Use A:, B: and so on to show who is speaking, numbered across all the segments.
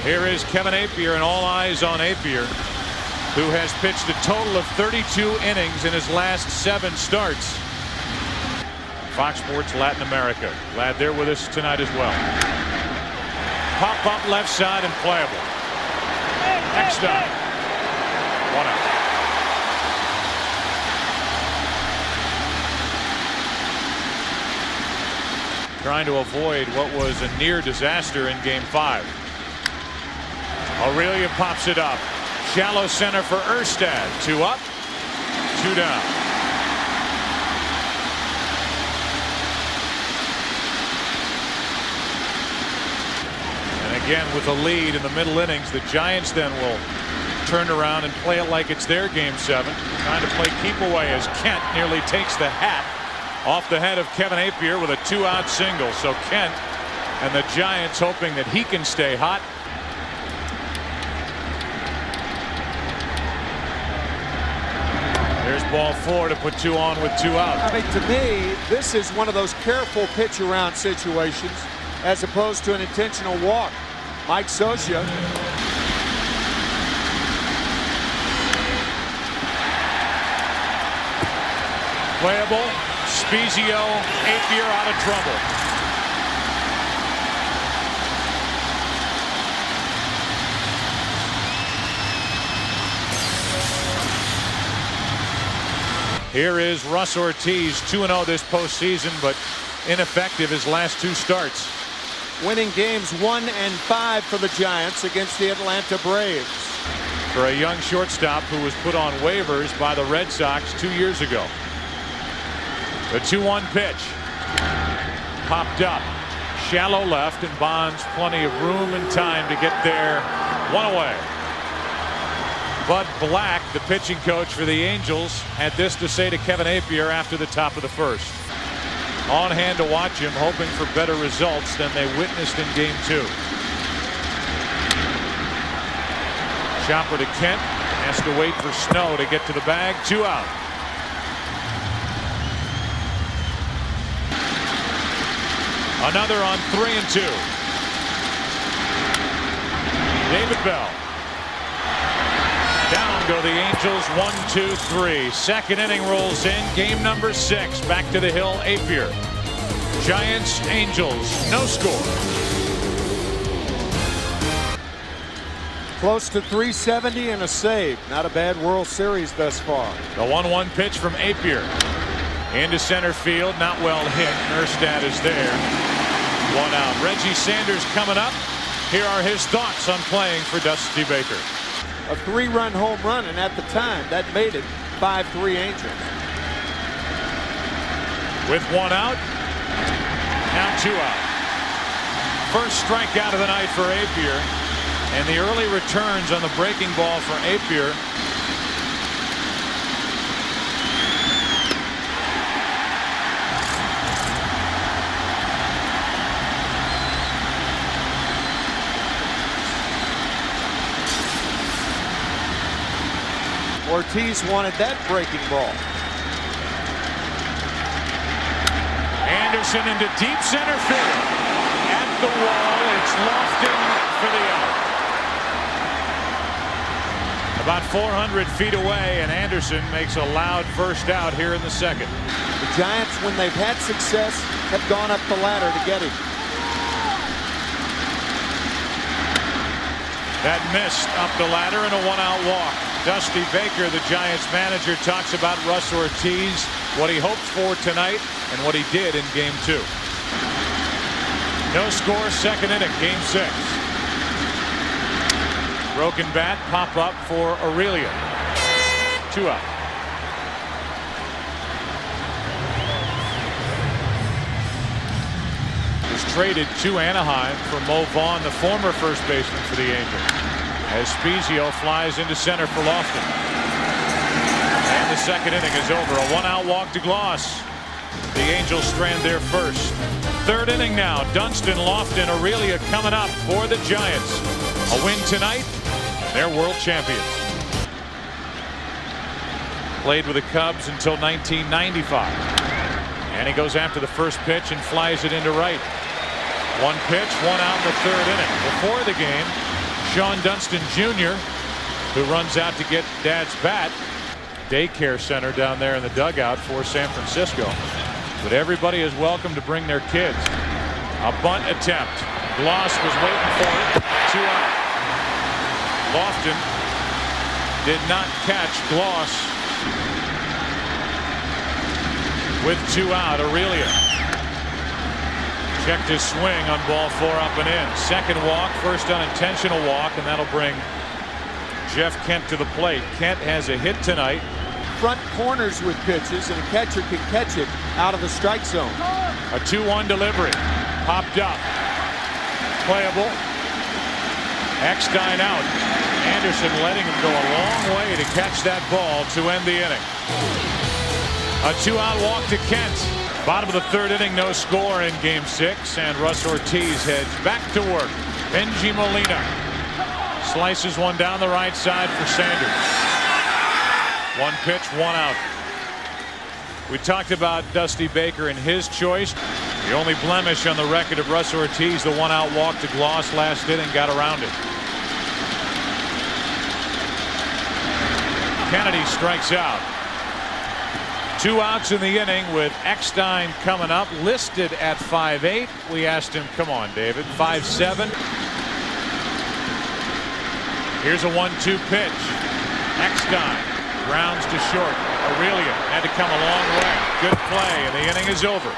A: Here is Kevin Appier, and all eyes on Appier, who has pitched a total of 32 innings in his last 7 starts. Fox Sports Latin America. Glad they're with us tonight as well. Pop up left side and playable. Next up. 1 out. Trying to avoid what was a near disaster in Game 5. Aurelia pops it up. Shallow center for Erstad. 2 up, 2 down. And again, with a lead in the middle innings, the Giants then will turn around and play it like it's their Game 7. Trying to play keep away as Kent nearly takes the hat off the head of Kevin Appier with a 2-out single. So Kent and the Giants hoping that he can stay hot. There's ball 4 to put 2 on with 2 out.
B: I mean, to me, this is one of those careful pitch around situations as opposed to an intentional walk. Mike Scioscia.
A: Playable. Spezio, Appier out of trouble. Here is Russ Ortiz, 2-0 this postseason, but ineffective his last 2 starts.
B: Winning games 1 and 5 for the Giants against the Atlanta Braves.
A: For a young shortstop who was put on waivers by the Red Sox 2 years ago. The 2-1 pitch. Popped up. Shallow left, and Bonds plenty of room and time to get there. 1 away. Bud Black, the pitching coach for the Angels, had this to say to Kevin Appier after the top of the first. On hand to watch him, hoping for better results than they witnessed in Game 2. Chopper to Kent. Has to wait for Snow to get to the bag. 2 out. Another on 3 and 2. David Bell. Down go the Angels. 1, 2, 3. Second inning rolls in. Game number 6. Back to the hill. Appier. Giants, Angels. No score.
B: Close to 370 and a save. Not a bad World Series thus far.
A: The 1-1 pitch from Appier. Into center field. Not well hit. Erstad is there. 1 out. Reggie Sanders coming up. Here are his thoughts on playing for Dusty Baker.
B: A 3-run home run, and at the time that made it 5-3 Angels.
A: With 1 out. Now 2 out. First strikeout of the night for Appier. And the early returns on the breaking ball for Appier.
B: Ortiz wanted that breaking ball.
A: Anderson into deep center field. At the wall, it's Lofton for the out. About 400 feet away, and Anderson makes a loud first out here in the second.
B: The Giants, when they've had success, have gone up the ladder to get him.
A: That missed up the ladder and a 1-out walk. Dusty Baker, the Giants manager, talks about Russ Ortiz, what he hoped for tonight, and what he did in Game 2. No score, second inning, Game 6. Broken bat, pop up for Aurelia. 2 out. Was traded to Anaheim for Mo Vaughn, the former first baseman for the Angels. As Spezio flies into center for Lofton. And the second inning is over. A 1-out walk to Gloss. The Angels strand their first. Third inning now. Dunston, Lofton, Aurelia coming up for the Giants. A win tonight. They're world champions. Played with the Cubs until 1995. And he goes after the first pitch and flies it into right. 1 pitch, 1 out in the third inning. Before the game, Sean Dunston Jr., who runs out to get Dad's bat. Daycare center down there in the dugout for San Francisco. But everybody is welcome to bring their kids. A bunt attempt. Gloss was waiting for it. 2 out. Lofton did not catch Gloss. With 2 out, Aurelia checked his swing on ball 4 up and in. Second walk, first unintentional walk, and that'll bring Jeff Kent to the plate. Kent has a hit tonight.
B: Front corners with pitches, and a catcher can catch it out of the strike zone.
A: A 2-1 delivery. Popped up. Playable. Eckstein out. Anderson letting him go a long way to catch that ball to end the inning. A 2-out walk to Kent. Bottom of the 3rd inning, no score in Game 6, and Russ Ortiz heads back to work. Benji Molina slices one down the right side for Sanders. 1 pitch, 1 out. We talked about Dusty Baker and his choice. The only blemish on the record of Russ Ortiz, the 1-out walk to Gloss last inning, got around it. Kennedy strikes out. 2 outs in the inning with Eckstein coming up, listed at 5'8". We asked him, come on, David, 5'7". Here's a 1-2 pitch. Eckstein grounds to short. Aurelia had to come a long way. Good play, and the inning is over.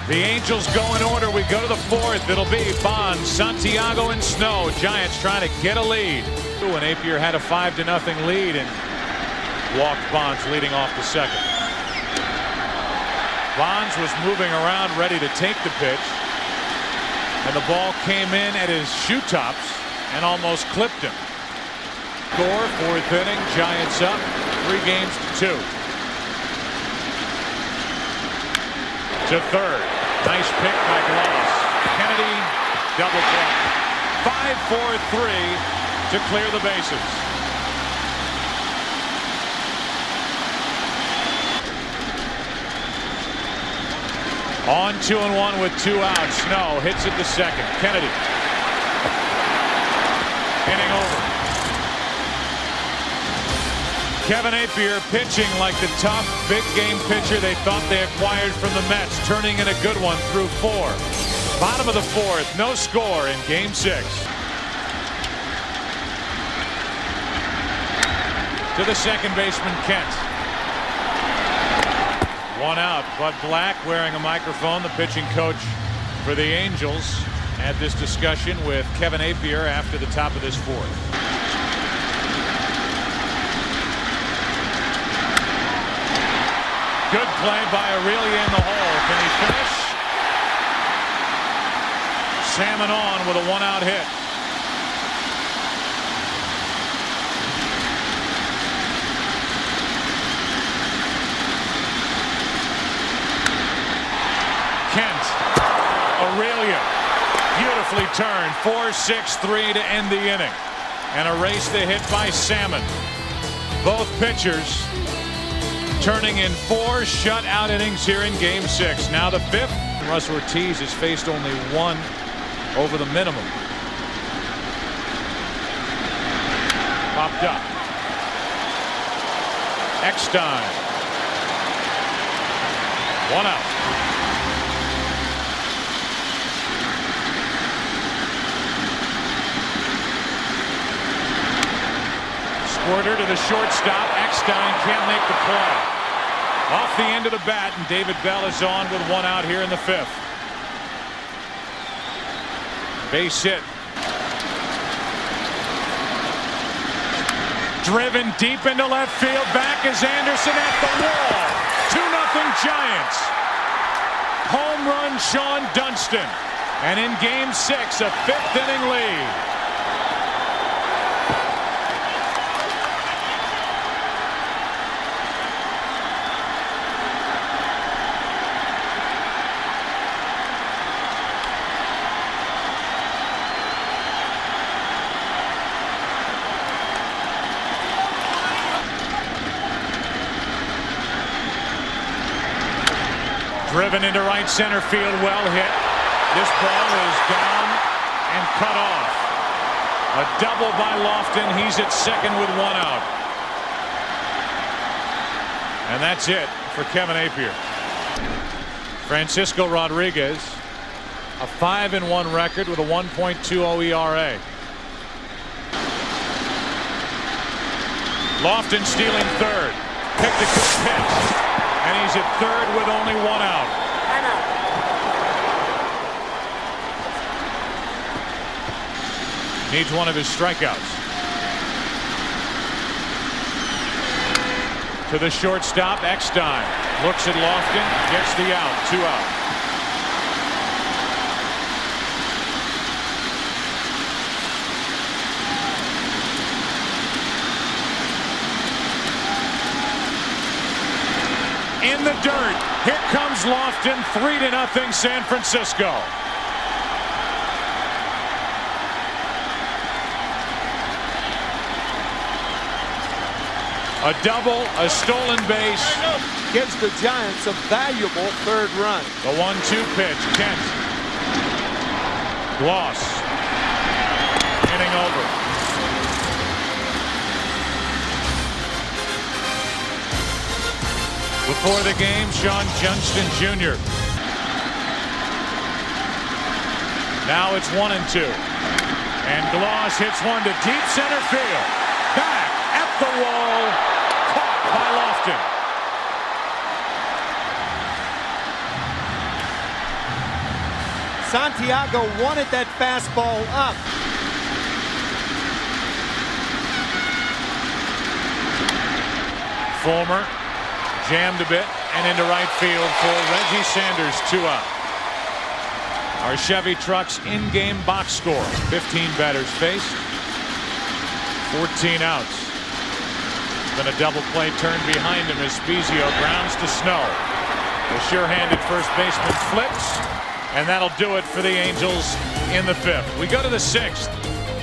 A: The Angels go in order. We go to the 4th. It'll be Bonds, Santiago, and Snow. Giants trying to get a lead. And Appier had a 5-0 lead and walked Bonds leading off the 2nd. Bonds was moving around ready to take the pitch, and the ball came in at his shoe tops and almost clipped him. Score, 4th inning, Giants up 3-2. To 3rd. Nice pick by Gloss. Kennedy double play. 5-4-3 to clear the bases. On 2-1 with 2 outs. Snow hits it to second. Kennedy. Inning over. Kevin Appier pitching like the tough big game pitcher they thought they acquired from the Mets, turning in a good one through 4. Bottom of the 4th, no score in Game 6. To the second baseman, Kent. 1 out. Bud Black wearing a microphone, the pitching coach for the Angels, had this discussion with Kevin Appier after the top of this 4th. Good play by Aurelia in the hole. Can he finish? Salmon on with a 1-out hit. Kent. Aurelia. Beautifully turned. 4-6-3 to end the inning. And erase the hit by Salmon. Both pitchers turning in 4 shutout innings here in Game 6. Now the 5th. Russ Ortiz has faced only 1 over the minimum. Popped up. Eckstein. 1 out. Squirter to the shortstop. Eckstein can't make the play. Off the end of the bat, and David Bell is on with 1 out here in the 5th. Base hit. Driven deep into left field. Back is Anderson at the wall. 2-0 Giants. Home run Sean Dunston. And in Game 6, a 5th inning lead. Driven into right center field, well hit. This ball is down and cut off. A double by Lofton. He's at second with one out. And that's it for Kevin Appier. Francisco Rodriguez, a 5-1 record with a 1.20 ERA. Lofton stealing third. Picked a good pitch. And he's at third with only one out. Needs one of his strikeouts. To the shortstop, Eckstein. Looks at Lofton, gets the out, 2 out. In the dirt. Here comes Lofton. 3-0 San Francisco. A double, a stolen base.
B: Gives the Giants a valuable third run.
A: The 1-2 pitch. Kent. Gloss. Inning over. Before the game, Sean Johnston Jr. Now it's 1-2. And Gloss hits one to deep center field. Back at the wall. Caught by Lofton.
B: Santiago wanted that fastball up.
A: Fulmer jammed a bit and into right field for Reggie Sanders, 2 out. Our Chevy Trucks in-game box score. 15 batters faced, 14 outs. Then a double play turned behind him as Spezio grounds to Snow. The sure-handed first baseman flips, and that'll do it for the Angels in the 5th. We go to the 6th.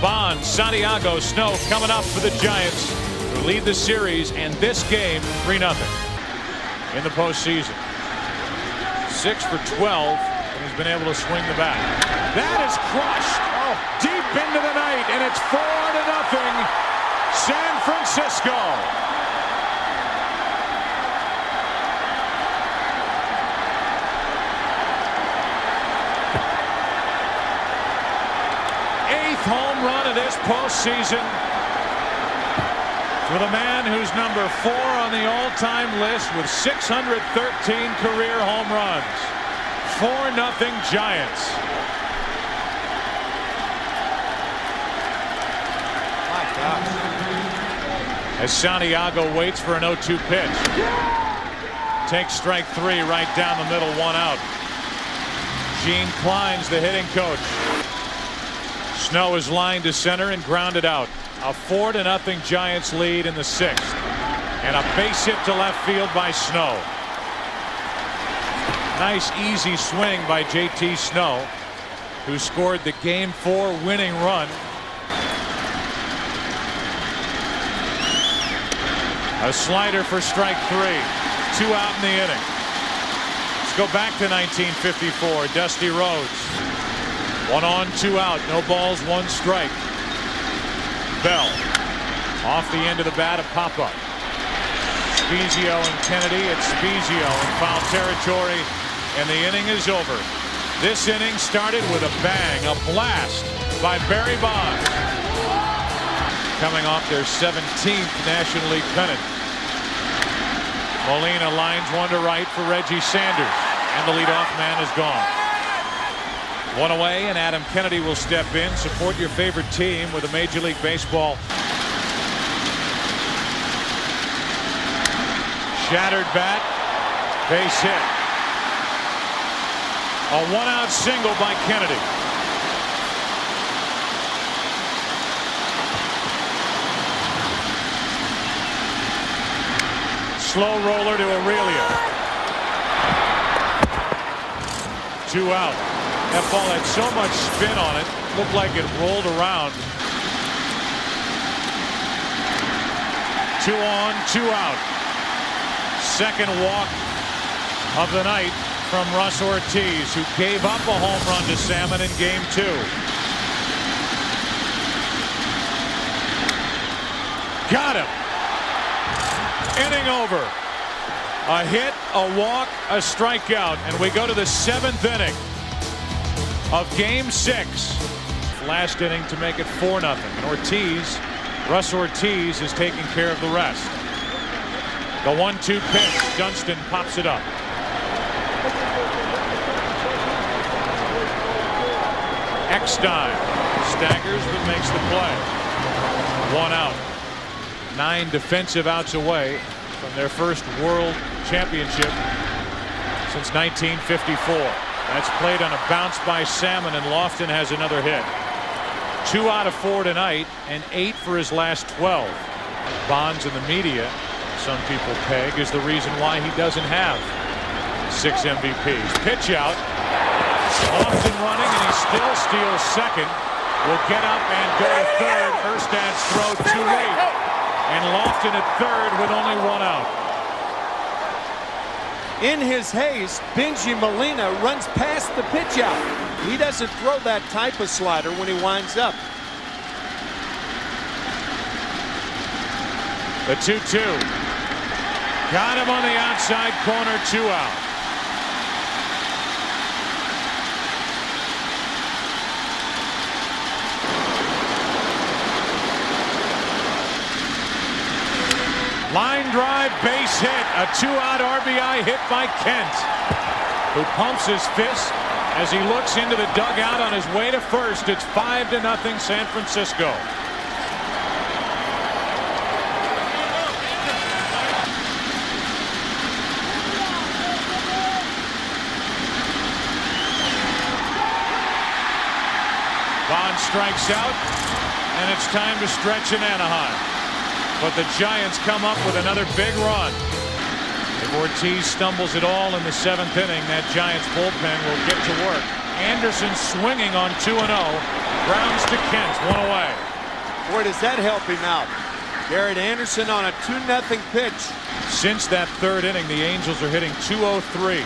A: Bonds, Santiago, Snow coming up for the Giants, who lead the series, and this game 3-0 in the postseason. 6 for 12, and he's been able to swing the bat. That is crushed deep into the night, and it's 4-0 San Francisco. Eighth home run of this postseason for the man who's number 4 on the all-time list with 613 career home runs. 4-0 Giants.
B: My gosh.
A: As Santiago waits for an 0-2 pitch. Takes strike 3 right down the middle, 1 out. Gene Klein's the hitting coach. Snow is lined to center and grounded out. A 4-0 Giants lead in the 6th. And a base hit to left field by Snow. Nice easy swing by JT Snow, who scored the Game 4 winning run. A slider for strike 3. 2 out in the inning. Let's go back to 1954. Dusty Rhodes. 1 on, 2 out. No balls, 1 strike. Bell. Off the end of the bat, a pop-up. Spezio and Kennedy. It's Spezio in foul territory, and the inning is over. This inning started with a bang, a blast by Barry Bonds. Coming off their 17th National League pennant. Molina lines one to right for Reggie Sanders, and the leadoff man is gone. 1 away, and Adam Kennedy will step in. Support your favorite team with a Major League Baseball. Shattered bat, base hit. A 1-out single by Kennedy. Slow roller to Aurelia. 2 out. That ball had so much spin on it, looked like it rolled around. 2 on, 2 out. Second walk of the night from Russ Ortiz, who gave up a home run to Salmon in Game 2. Got him. Inning over. A hit, a walk, a strikeout, and we go to the 7th inning of Game 6. Last inning to make it 4-0. And Russ Ortiz is taking care of the rest. The 1-2 pitch. Dunston pops it up. Eckstein staggers but makes the play. 1 out. 9 defensive outs away from their first World Championship since 1954. That's played on a bounce by Salmon, and Lofton has another hit. 2 out of 4 tonight and 8 for his last 12. Bonds in the media, some people peg, is the reason why he doesn't have 6 MVPs. Pitch out. Lofton running, and he still steals second. Will get up and go to third. Erstad's throw too late. And Lofton at third with only 1 out.
B: In his haste, Benji Molina runs past the pitch out. He doesn't throw that type of slider when he winds up.
A: The 2-2. Got him on the outside corner, 2 out. Line drive, base hit, a 2-out RBI hit by Kent, who pumps his fist as he looks into the dugout on his way to first. It's 5-0 San Francisco. Bond strikes out, and it's time to stretch in Anaheim. But the Giants come up with another big run. If Ortiz stumbles at all in the 7th inning, that Giants bullpen will get to work. Anderson swinging on 2-0. Grounds to Kent, 1 away.
B: Boy, does that help him out. Garrett Anderson on a 2-0 pitch.
A: Since that 3rd inning, the Angels are hitting .203.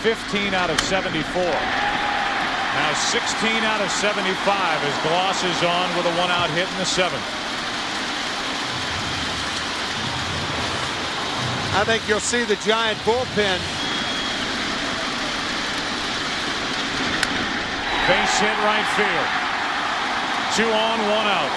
A: 15 out of 74. Now 16 out of 75 as Gloss is on with a 1-out hit in the 7th.
B: I think you'll see the Giant bullpen.
A: Base hit right field. 2 on, 1 out.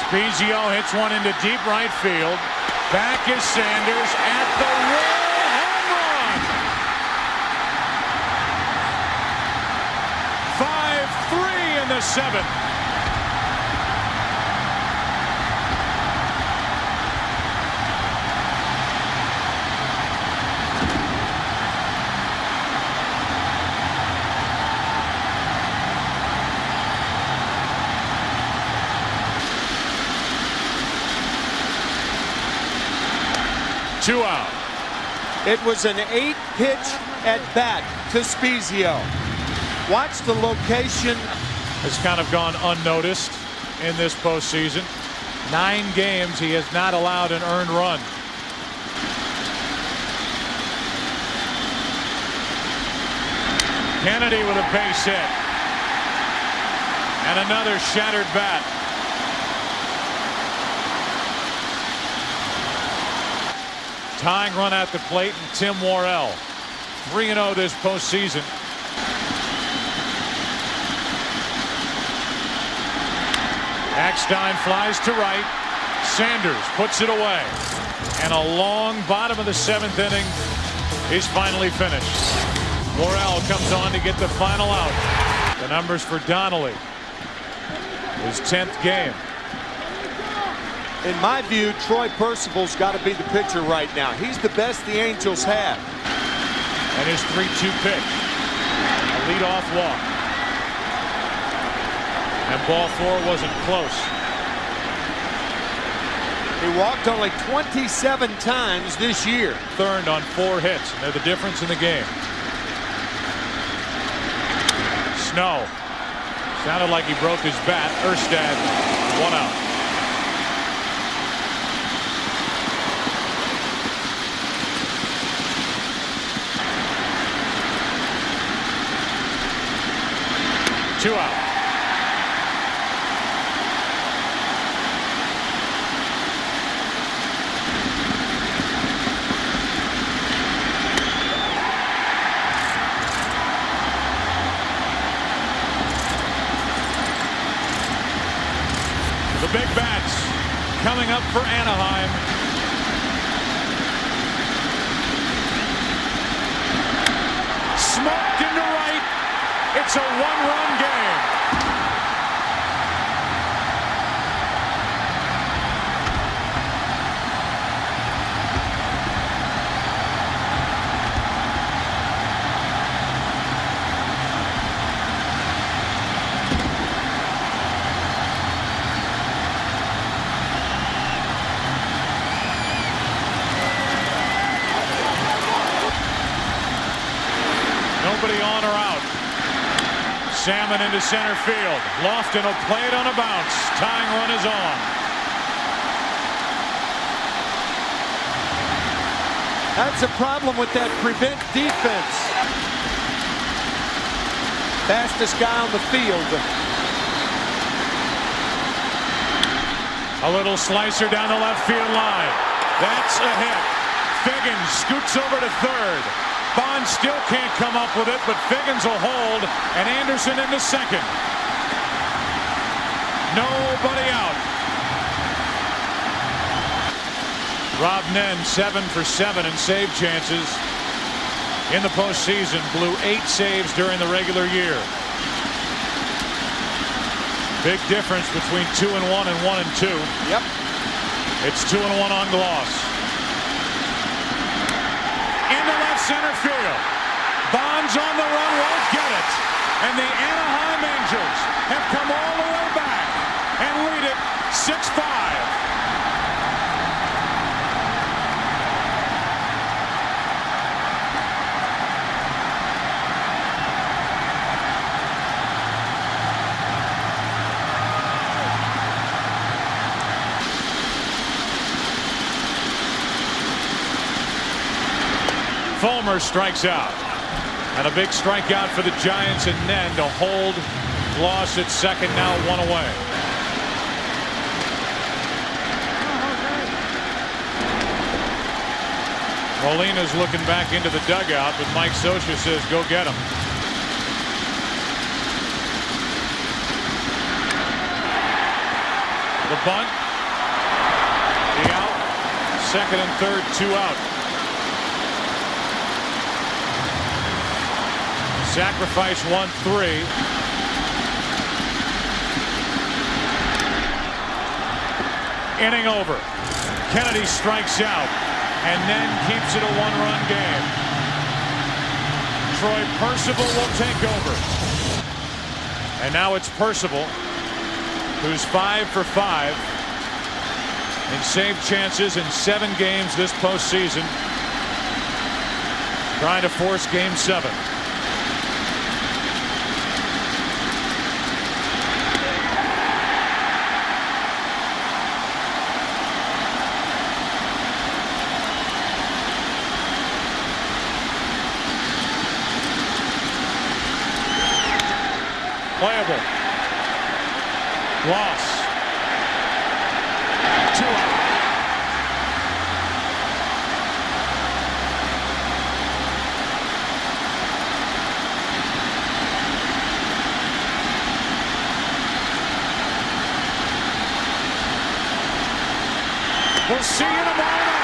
A: Spezio hits one into deep right field. Back is Sanders at the wall. Home run! 5-3 in the 7th. Two out.
B: It was an 8-pitch at bat to Spezio. Watch the location.
A: Has kind of gone unnoticed in this postseason. 9 games he has not allowed an earned run. Kennedy with a base hit. And another shattered bat. Tying run at the plate, and Tim Worrell. 3-0 this postseason. Eckstein flies to right. Sanders puts it away. And a long bottom of the 7th inning is finally finished. Worrell comes on to get the final out. The numbers for Donnelly. His 10th game.
B: In my view, Troy Percival's got to be the pitcher right now. He's the best the Angels have.
A: And his 3-2 pitch. A leadoff walk. And ball 4 wasn't close.
B: He walked only 27 times this year.
A: Third on 4 hits, and they're the difference in the game. Snow Sounded like he broke his bat. Erstad, 1 out. Two out. The big bats coming up for Anaheim. Smoked into right. It's a one-run game. Nobody on or out. Salmon into center field. Lofton will play it on a bounce. Tying run is on.
B: That's a problem with that prevent defense. Fastest guy on the field.
A: A little slicer down the left field line. That's a hit. Figgins scoots over to third. Bond still can't come up with it, but Figgins will hold, and Anderson into second. Nobody out. Rob Nen 7 for 7 in save chances in the postseason. Blew 8 saves during the regular year. Big difference between 2-1 and 1-2.
B: Yep.
A: It's 2-1 on Gloss. Center field. Bonds on the run, won't get it. And the Anaheim Angels have come all the way back and lead it 6-5. Fulmer strikes out. And a big strikeout for the Giants and Nen to hold Gloss at second, now 1 away. Molina's looking back into the dugout, but Mike Scioscia says go get him. The bunt. The out. Second and third, 2 out. Sacrifice 1-3. Inning over. Kennedy strikes out and then keeps it a 1-run game. Troy Percival will take over. And now it's Percival, who's 5 for 5 in save chances in 7 games this postseason, trying to force Game 7. Playable. Loss. 2 out. We'll see you tomorrow.